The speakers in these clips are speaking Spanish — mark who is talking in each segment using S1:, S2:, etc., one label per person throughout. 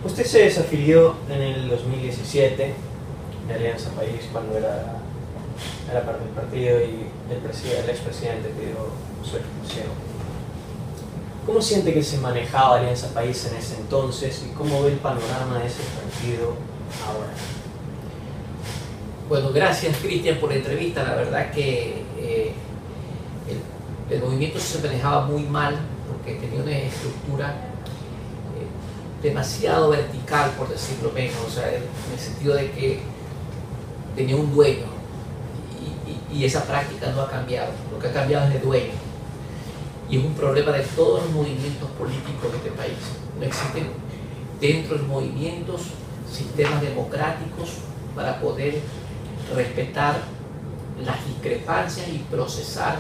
S1: Usted se desafilió en el 2017 de Alianza País cuando era parte del partido y el expresidente pidió su expulsión. ¿Cómo siente que se manejaba Alianza País en ese entonces y cómo ve el panorama de ese partido ahora?
S2: Bueno, gracias Cristian por la entrevista. La verdad que el movimiento se manejaba muy mal porque tenía una estructura demasiado vertical, por decirlo menos, o sea, en el sentido de que tenía un dueño y esa práctica no ha cambiado. Lo que ha cambiado es el dueño y es un problema de todos los movimientos políticos de este país. No existen dentro de los movimientos sistemas democráticos para poder respetar las discrepancias y procesar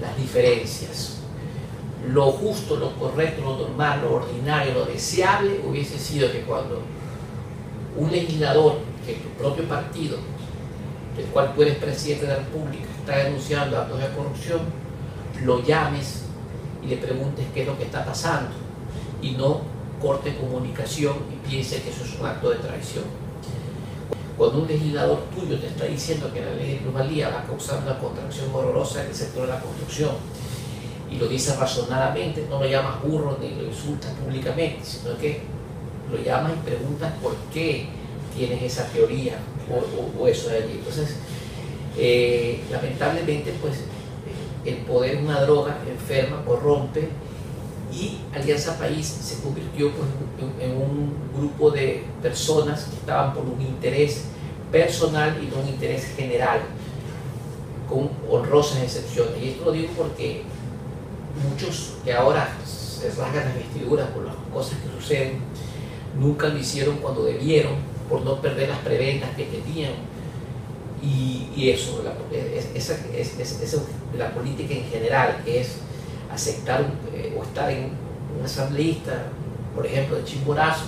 S2: las diferencias. Lo justo, lo correcto, lo normal, lo ordinario, lo deseable hubiese sido que cuando un legislador que tu propio partido, del cual tú eres presidente de la República, está denunciando actos de corrupción, lo llames y le preguntes qué es lo que está pasando y no corte comunicación y piense que eso es un acto de traición. Cuando un legislador tuyo te está diciendo que la ley de plusvalía va a causar una contracción horrorosa en el sector de la construcción y lo dices razonadamente, no lo llamas burro ni lo insultas públicamente, sino que lo llamas y preguntas por qué tienes esa teoría o eso de allí. Entonces, lamentablemente, pues el poder es una droga, enferma, corrompe, y Alianza País se convirtió pues, en un grupo de personas que estaban por un interés personal y no un interés general, con honrosas excepciones. Y esto lo digo porque muchos que ahora se rasgan las vestiduras por las cosas que suceden, nunca lo hicieron cuando debieron, por no perder las prebendas que tenían. Y eso, la política en general, que es aceptar o estar en un asambleísta, por ejemplo, de Chimborazo,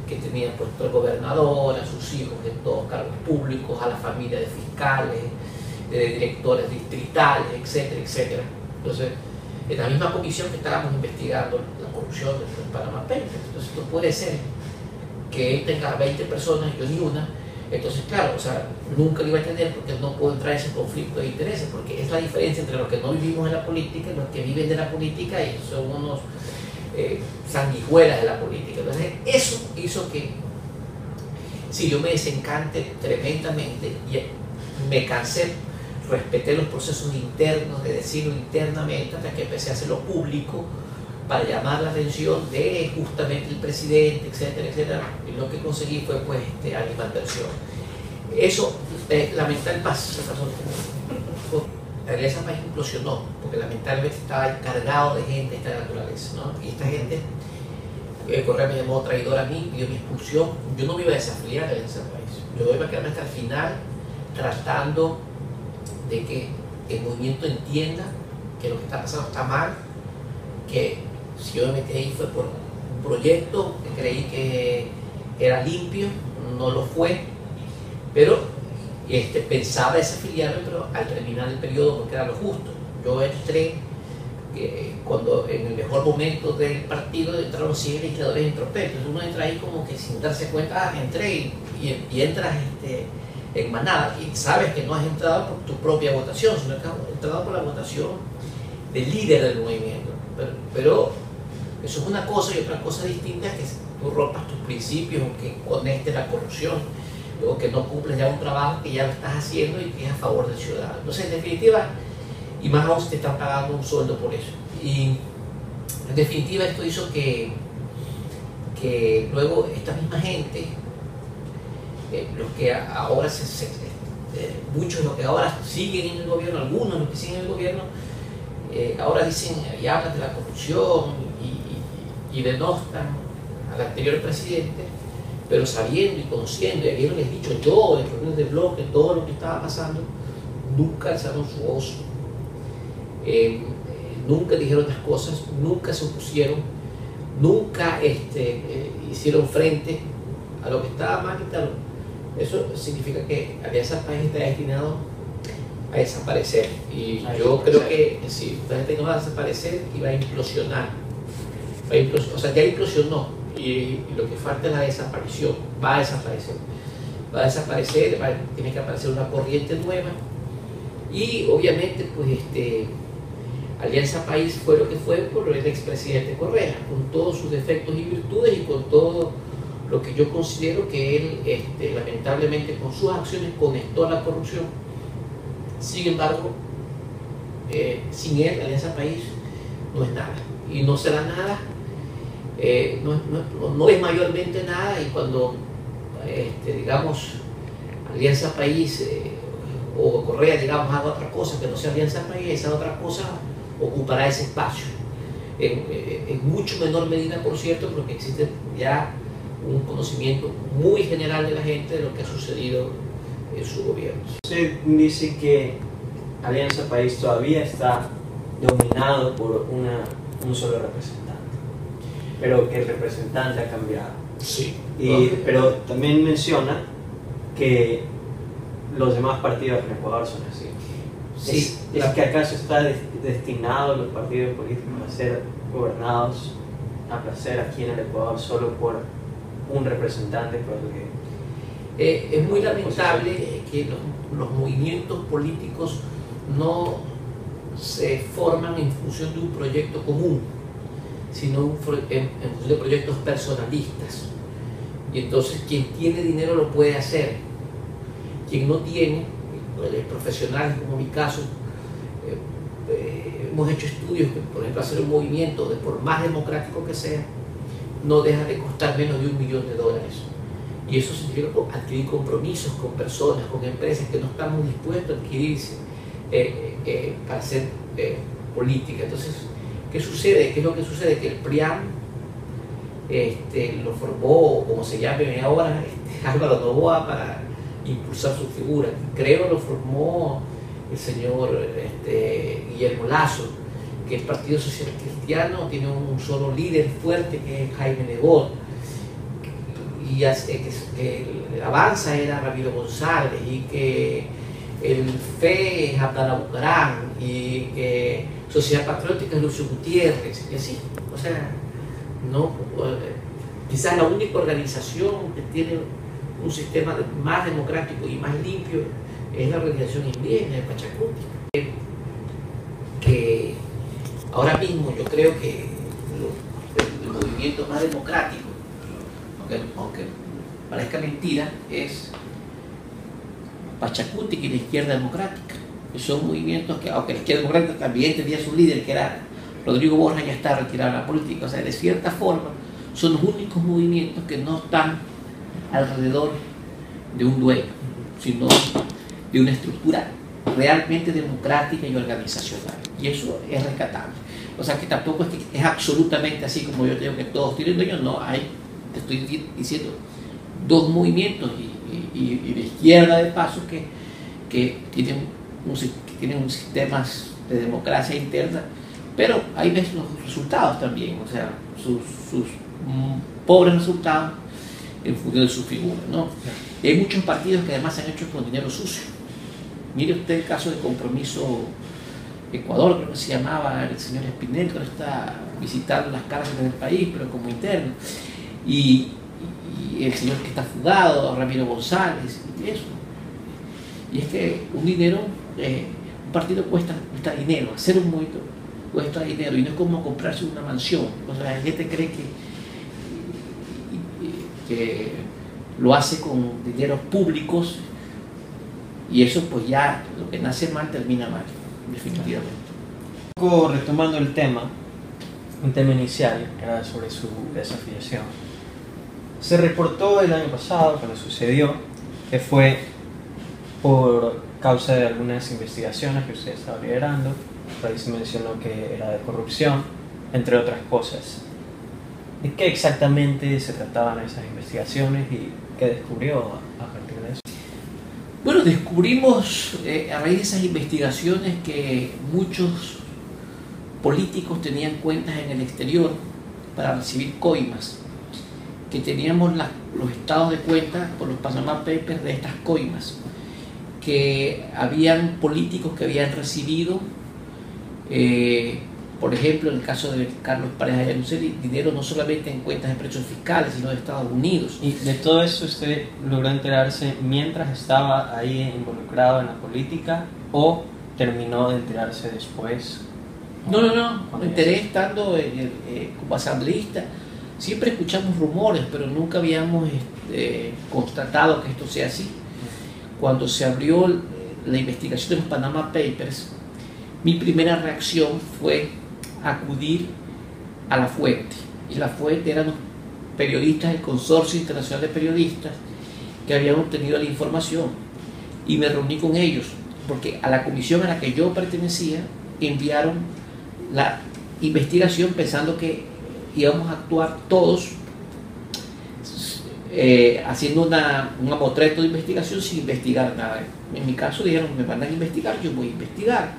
S2: que tenía puesto al gobernador, a sus hijos en todos cargos públicos, a la familia de fiscales, de directores distritales, etcétera, etcétera. Entonces, en la misma comisión que estábamos investigando la corrupción del Panama Papers. Entonces, no puede ser que él tenga 20 personas y yo ni una. Entonces, claro, o sea, nunca lo iba a entender porque no puedo entrar en ese conflicto de intereses, porque es la diferencia entre los que no vivimos en la política y los que viven de la política y son unos sanguijuelas de la política. Entonces, eso hizo que, sí, yo me desencante tremendamente y me cansé, respeté los procesos internos de decirlo internamente hasta que empecé a hacerlo público para llamar la atención de justamente el presidente, etcétera, etcétera. Y lo que conseguí fue pues animadversión. Eso, lamentablemente, la Alianza País implosionó, porque lamentablemente estaba cargado de gente de esta naturaleza, ¿no? Y esta gente, Correa me llamó traidor a mí, pidió mi expulsión. Yo no me iba a desafiliar de la Alianza País. Yo iba a quedarme hasta el final tratando de que el movimiento entienda que lo que está pasando está mal, que si yo me metí ahí fue por un proyecto que creí que era limpio, no lo fue, pero pensaba desafiliarme, pero al terminar el periodo, porque era lo justo. Yo entré cuando en el mejor momento del partido entraron 100 legisladores en tropel, entonces uno entra ahí como que sin darse cuenta, entré y entras en manada y sabes que no has entrado por tu propia votación, sino que has entrado por la votación del líder del movimiento. Pero eso es una cosa, y otra cosa distinta es que tú rompas tus principios o que conectes la corrupción o que no cumples ya un trabajo que ya lo estás haciendo y que es a favor del ciudadano. Entonces, en definitiva, y más aún si te están pagando un sueldo por eso. Y en definitiva esto hizo que luego esta misma gente, los que ahora muchos de los que ahora siguen en el gobierno, algunos de los que siguen en el gobierno, ahora dicen y hablan de la corrupción y denostan al anterior presidente, pero sabiendo y conociendo, y habiéndoles dicho yo en reuniones de bloque todo lo que estaba pasando, nunca alzaron su voz, nunca dijeron las cosas, nunca se opusieron, nunca hicieron frente a lo que estaba mal y tal. Eso significa que Alianza País está destinado a desaparecer, y yo creo que si esta gente no va a desaparecer y va a implosionar, o sea, ya implosionó. y lo que falta es la desaparición. Va a desaparecer, tiene que aparecer una corriente nueva y obviamente pues Alianza País fue lo que fue por el expresidente Correa, con todos sus defectos y virtudes y con todo lo que yo considero que él lamentablemente con sus acciones conectó a la corrupción. Sin embargo, sin él Alianza País no es nada y no será nada, no es mayormente nada, y cuando digamos Alianza País o Correa digamos haga otra cosa que no sea Alianza País, esa otra cosa ocupará ese espacio en mucho menor medida, por cierto, porque existe ya un conocimiento muy general de la gente de lo que ha sucedido en su gobierno.
S1: Usted dice que Alianza País todavía está dominado por un solo representante, pero que el representante ha cambiado.
S2: Sí.
S1: Pero también menciona que los demás partidos en Ecuador son así.
S2: Sí,
S1: ¿Es que acaso está destinado los partidos políticos a ser gobernados a placer aquí en el Ecuador solo por un representante?
S2: Es muy lamentable que los movimientos políticos no se forman en función de un proyecto común, sino en función de proyectos personalistas. Y entonces quien tiene dinero lo puede hacer, quien no tiene, profesionales como mi caso, hemos hecho estudios que, por ejemplo, hacer un movimiento, por más democrático que sea, no deja de costar menos de $1 millón. Y eso significa adquirir compromisos con personas, con empresas que no estamos dispuestos a adquirirse para hacer política. Entonces, ¿qué sucede? ¿Qué es lo que sucede? Que el PRIAM lo formó, como se llame ahora, Álvaro Noboa para impulsar su figura. Creo lo formó el señor Guillermo Lasso, que el Partido Social Cristiano tiene un solo líder fuerte que es Jaime Nebot, y que el Avanza era Ramiro González, y que el FE es Abdala Bucarán, y que Sociedad Patriótica es Lucio Gutiérrez, y así. O sea, no, quizás la única organización que tiene un sistema más democrático y más limpio es la organización indígena de Pachacuti, que ahora mismo yo creo que el movimiento más democrático, aunque parezca mentira, es Pachacuti y la Izquierda Democrática, que son movimientos que, aunque la Izquierda Democrática también tenía su líder, que era Rodrigo Borja, ya está retirado de la política. O sea, de cierta forma son los únicos movimientos que no están alrededor de un dueño, sino de una estructura realmente democrática y organizacional, y eso es rescatable. O sea, que tampoco es que es absolutamente así como yo digo que todos tienen dueños. No, hay, te estoy diciendo, dos movimientos y de izquierda de paso que tienen sistemas de democracia interna, pero ahí ves los resultados también, o sea, sus pobres resultados en función de su figura, ¿no? Y hay muchos partidos que además se han hecho con dinero sucio. Mire usted el caso de Compromiso Ecuador, creo que se llamaba, el señor Espinel, que está visitando las cárceles del país, pero como interno, y el señor que está fugado, Ramiro González, y eso. Y es que un partido cuesta dinero, hacer un movimiento cuesta dinero, y no es como comprarse una mansión. O sea, la gente cree que lo hace con dineros públicos, y eso pues ya lo que nace mal termina mal, definitivamente.
S1: Un poco retomando el tema, un tema inicial, que era sobre su desafiliación. Se reportó el año pasado, cuando sucedió, que fue por causa de algunas investigaciones que usted estaba liderando. Por ahí se mencionó que era de corrupción, entre otras cosas. ¿De qué exactamente se trataban esas investigaciones y qué descubrió a partir de eso?
S2: Bueno, descubrimos a raíz de esas investigaciones que muchos políticos tenían cuentas en el exterior para recibir coimas, que teníamos los estados de cuenta por los Panama Papers de estas coimas, que habían políticos que habían recibido Por ejemplo, en el caso de Carlos Pareja Yanuceli, dinero no solamente en cuentas de precios fiscales, sino de Estados Unidos.
S1: ¿Y de todo eso usted logró enterarse mientras estaba ahí involucrado en la política o terminó de enterarse después?
S2: No, me enteré estando como asambleísta. Siempre escuchamos rumores, pero nunca habíamos constatado que esto sea así. Cuando se abrió la investigación de los Panama Papers, mi primera reacción fue acudir a la fuente. Y la fuente eran los periodistas del Consorcio Internacional de Periodistas que habían obtenido la información. Y me reuní con ellos, porque a la comisión a la que yo pertenecía enviaron la investigación pensando que íbamos a actuar todos haciendo un amotreto de investigación sin investigar nada. En mi caso dijeron, me van a investigar, yo voy a investigar.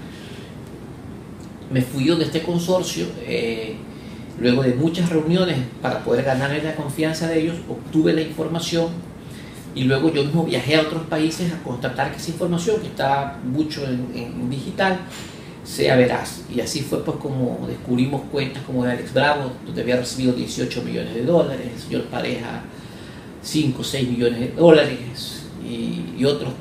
S2: Me fui donde este consorcio, luego de muchas reuniones para poder ganarme la confianza de ellos, obtuve la información y luego yo mismo viajé a otros países a constatar que esa información, que estaba mucho en digital, sea veraz. Y así fue pues como descubrimos cuentas como de Alex Bravo, donde había recibido 18 millones de dólares, el señor Pareja 5 o 6 millones de dólares y otros,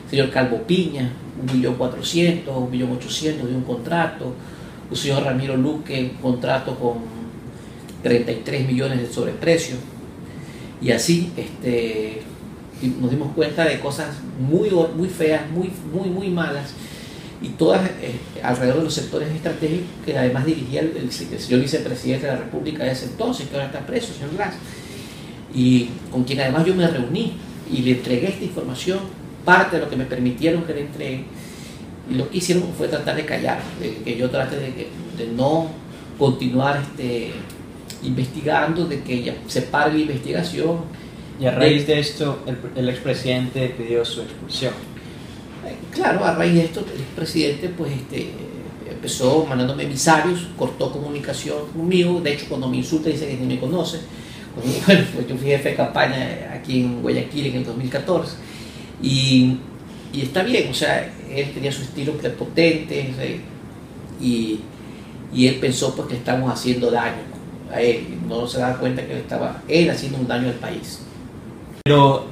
S2: el señor Calvo Piña 1.400.000, 1.800.000 de un contrato, el señor Ramiro Luque un contrato con 33 millones de sobreprecio. Y así nos dimos cuenta de cosas muy feas, muy malas, y todas alrededor de los sectores estratégicos que además dirigía el señor vicepresidente de la República de ese entonces, que ahora está preso, el señor Glass, y con quien además yo me reuní y le entregué esta información, parte de lo que me permitieron que le entregue, y lo que hicieron fue tratar de callar, que yo trate de no continuar investigando, de que ella se pare la investigación.
S1: Y a raíz de esto, el expresidente pidió su expulsión.
S2: Claro, a raíz de esto, el expresidente pues, empezó mandándome emisarios, cortó comunicación conmigo. De hecho, cuando me insulta dice que ni me conoce. Bueno, pues yo fui jefe de campaña aquí en Guayaquil en el 2014. Y está bien, o sea, él tenía su estilo prepotente, y él pensó pues, que estamos haciendo daño a él. No se daba cuenta que estaba él haciendo un daño al país.
S1: Pero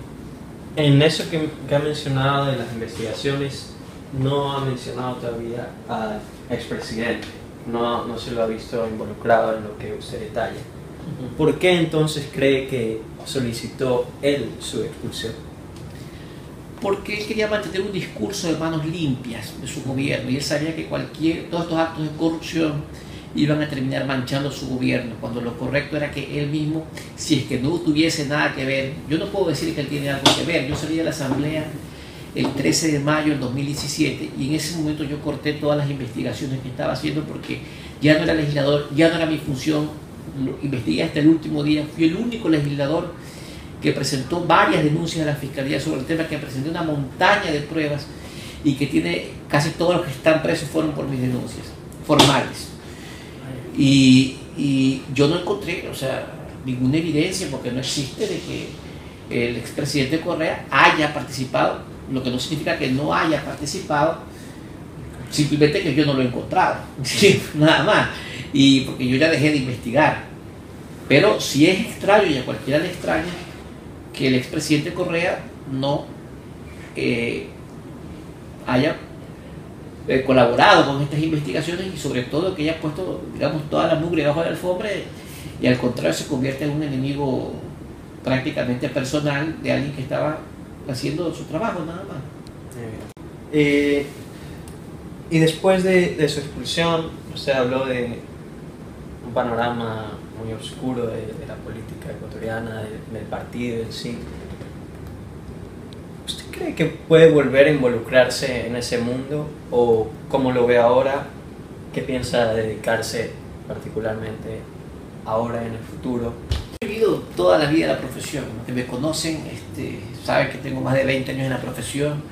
S1: en eso que ha mencionado de las investigaciones, no ha mencionado todavía al expresidente, no se lo ha visto involucrado en lo que usted detalla. ¿Por qué entonces cree que solicitó él su expulsión?
S2: Porque él quería mantener un discurso de manos limpias de su gobierno, y él sabía que todos estos actos de corrupción iban a terminar manchando su gobierno, cuando lo correcto era que él mismo, si es que no tuviese nada que ver, yo no puedo decir que él tiene algo que ver. Yo salí de la asamblea el 13 de mayo del 2017 y en ese momento yo corté todas las investigaciones que estaba haciendo porque ya no era legislador, ya no era mi función. Lo investigué hasta el último día, fui el único legislador que presentó varias denuncias a la Fiscalía sobre el tema, que presenté una montaña de pruebas y que tiene casi todos los que están presos fueron por mis denuncias formales. Y yo no encontré, o sea, ninguna evidencia, porque no existe, de que el expresidente Correa haya participado, lo que no significa que no haya participado, simplemente que yo no lo he encontrado, sí, nada más, y porque yo ya dejé de investigar. Pero sí es extraño, y a cualquiera le extraña, que el expresidente Correa no haya colaborado con estas investigaciones, y sobre todo que haya puesto, digamos, toda la mugre debajo de la alfombra, y al contrario se convierte en un enemigo prácticamente personal de alguien que estaba haciendo su trabajo nada más.
S1: Y después de su expulsión, usted habló de un panorama muy oscuro de la política ecuatoriana, del partido en sí. ¿Usted cree que puede volver a involucrarse en ese mundo? ¿O como lo ve ahora, qué piensa dedicarse particularmente ahora en el futuro?
S2: He vivido toda la vida la profesión. Los que me conocen saben que tengo más de 20 años en la profesión.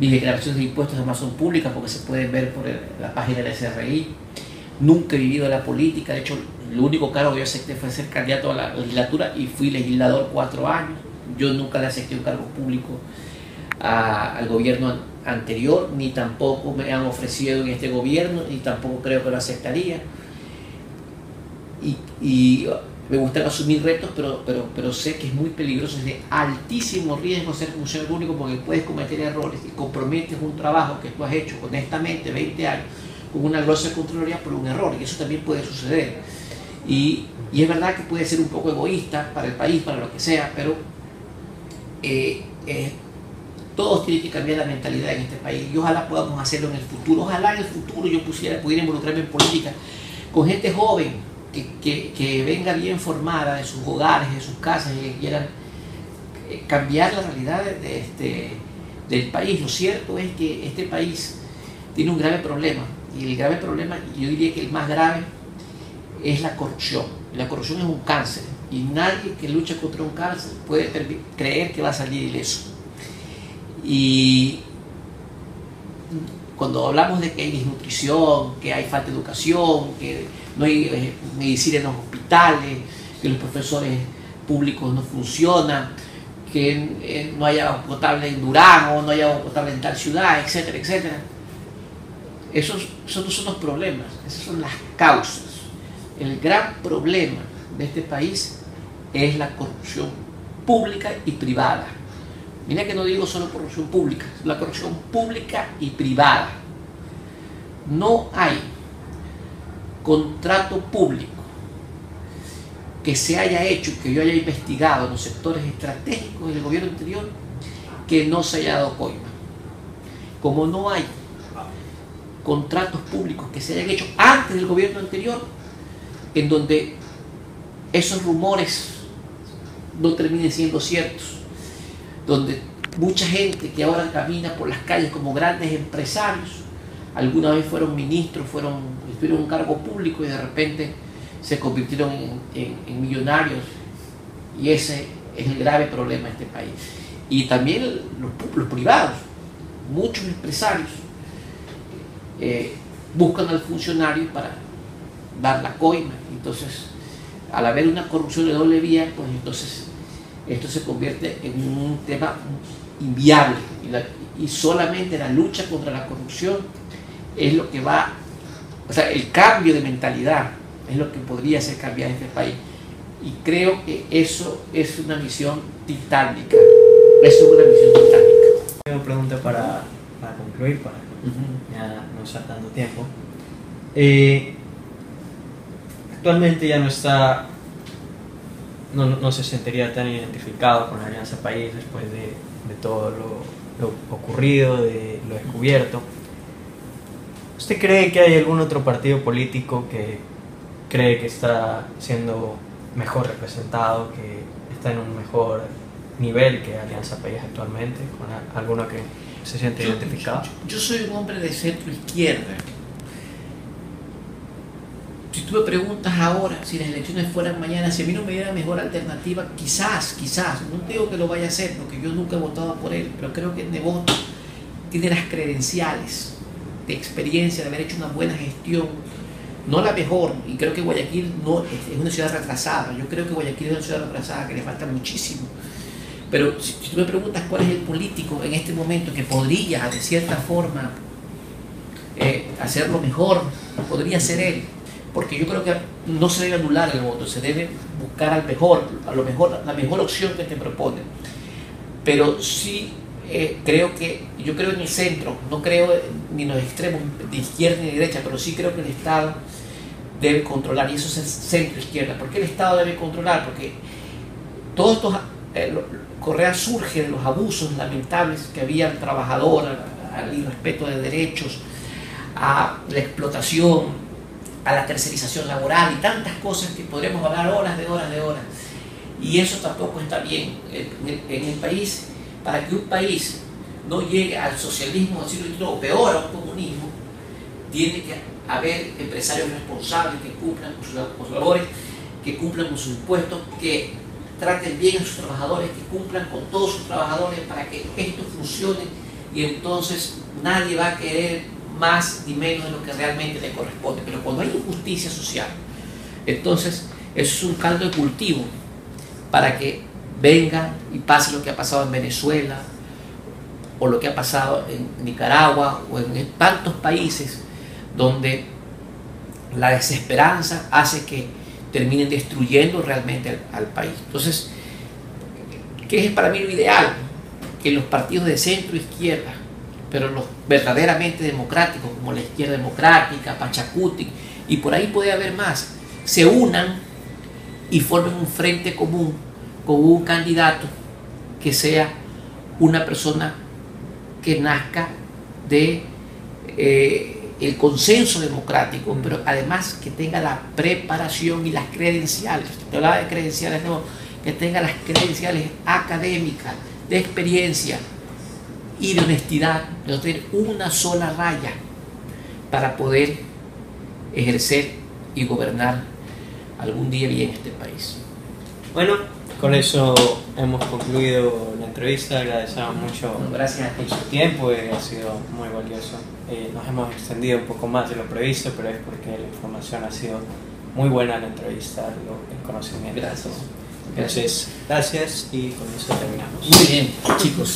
S2: Mis declaraciones de impuestos además son públicas porque se pueden ver por la página del SRI. Nunca he vivido la política. De hecho, el único cargo que yo acepté fue ser candidato a la legislatura y fui legislador 4 años. Yo nunca le acepté un cargo público al gobierno anterior, ni tampoco me han ofrecido en este gobierno, ni tampoco creo que lo aceptaría. y me gusta asumir retos, pero sé que es muy peligroso, es de altísimo riesgo ser funcionario público porque puedes cometer errores y comprometes un trabajo que tú has hecho honestamente 20 años con una grosa Contraloría por un error, y eso también puede suceder. Y es verdad que puede ser un poco egoísta para el país, para lo que sea, pero todos tienen que cambiar la mentalidad en este país y ojalá podamos hacerlo en el futuro. Ojalá en el futuro yo pudiera involucrarme en política con gente joven que venga bien formada de sus hogares, de sus casas y que quieran cambiar la realidad del país. Lo cierto es que este país tiene un grave problema, y el grave problema, yo diría que el más grave, es la corrupción. La corrupción es un cáncer y nadie que lucha contra un cáncer puede creer que va a salir ileso. Y cuando hablamos de que hay desnutrición, que hay falta de educación, que no hay medicina en los hospitales, que los profesores públicos no funcionan, que no hay agua potable en Durango, no hay agua potable en tal ciudad, etcétera, etcétera. Esos no son los problemas, esas son las causas. El gran problema de este país es la corrupción pública y privada. Mira que no digo solo corrupción pública, la corrupción pública y privada. No hay contrato público que se haya hecho, que yo haya investigado en los sectores estratégicos del gobierno anterior, que no se haya dado coima. Como no hay contratos públicos que se hayan hecho antes del gobierno anterior, en donde esos rumores no terminen siendo ciertos, donde mucha gente que ahora camina por las calles como grandes empresarios, alguna vez fueron ministros, tuvieron un cargo público y de repente se convirtieron en millonarios, y ese es el grave problema de este país. Y también los privados, muchos empresarios buscan al funcionario para dar la coima. Entonces, al haber una corrupción de doble vía, pues entonces esto se convierte en un tema inviable, y solamente la lucha contra la corrupción es lo que va, o sea, el cambio de mentalidad es lo que podría hacer cambiar este país, y creo que eso es una misión titánica. Eso es una misión titánica.
S1: Una pregunta para concluir, para ya no usar tanto tiempo. Actualmente ya no se sentiría tan identificado con la Alianza País después de todo lo ocurrido, de lo descubierto. ¿Usted cree que hay algún otro partido político que cree que está siendo mejor representado, que está en un mejor nivel que Alianza País actualmente, con alguno que se siente identificado?
S2: Yo soy un hombre de centro izquierda. Si tú me preguntas ahora si las elecciones fueran mañana, si a mí no me diera mejor alternativa, quizás, no digo que lo vaya a hacer porque yo nunca he votado por él, pero creo que Nebot tiene las credenciales de experiencia, de haber hecho una buena gestión, no la mejor, y creo que Guayaquil no es una ciudad retrasada. Yo creo que Guayaquil es una ciudad retrasada, que le falta muchísimo. Pero si tú me preguntas cuál es el político en este momento que podría, de cierta forma, hacerlo mejor, podría ser él. Porque yo creo que no se debe anular el voto, se debe buscar la mejor opción que te propone. Pero sí yo creo en el centro, no creo ni en los extremos de izquierda ni de derecha, pero sí creo que el Estado debe controlar, y eso es el centro izquierda. ¿Por qué el Estado debe controlar? Porque todo esto, Correa surge de los abusos lamentables que había al trabajador, al irrespeto de derechos, a la explotación, a la tercerización laboral y tantas cosas que podríamos hablar horas de horas. Y eso tampoco está bien en el país. Para que un país no llegue al socialismo del siglo XXI o peor, a un comunismo, tiene que haber empresarios responsables que cumplan con sus labores, que cumplan con sus impuestos, que traten bien a sus trabajadores, que cumplan con todos sus trabajadores para que esto funcione, y entonces nadie va a querer más ni menos de lo que realmente le corresponde. Pero cuando hay injusticia social, entonces eso es un caldo de cultivo para que venga y pase lo que ha pasado en Venezuela, o lo que ha pasado en Nicaragua, o en tantos países donde la desesperanza hace que terminen destruyendo realmente al país. Entonces, ¿qué es para mí lo ideal? Que los partidos de centro izquierda, pero los verdaderamente democráticos, como la Izquierda Democrática, Pachacuti, y por ahí puede haber más, se unan y formen un frente común con un candidato que sea una persona que nazca de el consenso democrático, pero además que tenga la preparación y las credenciales. Te hablaba de credenciales, no, que tenga las credenciales académicas, de experiencia y de honestidad, de tener una sola raya para poder ejercer y gobernar algún día bien este país.
S1: Bueno, con eso hemos concluido la entrevista. Agradecemos mucho
S2: Gracias a ti.
S1: por su tiempo, ha sido muy valioso. Nos hemos extendido un poco más de lo previsto, pero es porque la información ha sido muy buena en la entrevista, el conocimiento.
S2: Gracias.
S1: Entonces, gracias y con eso terminamos.
S2: Muy bien, chicos.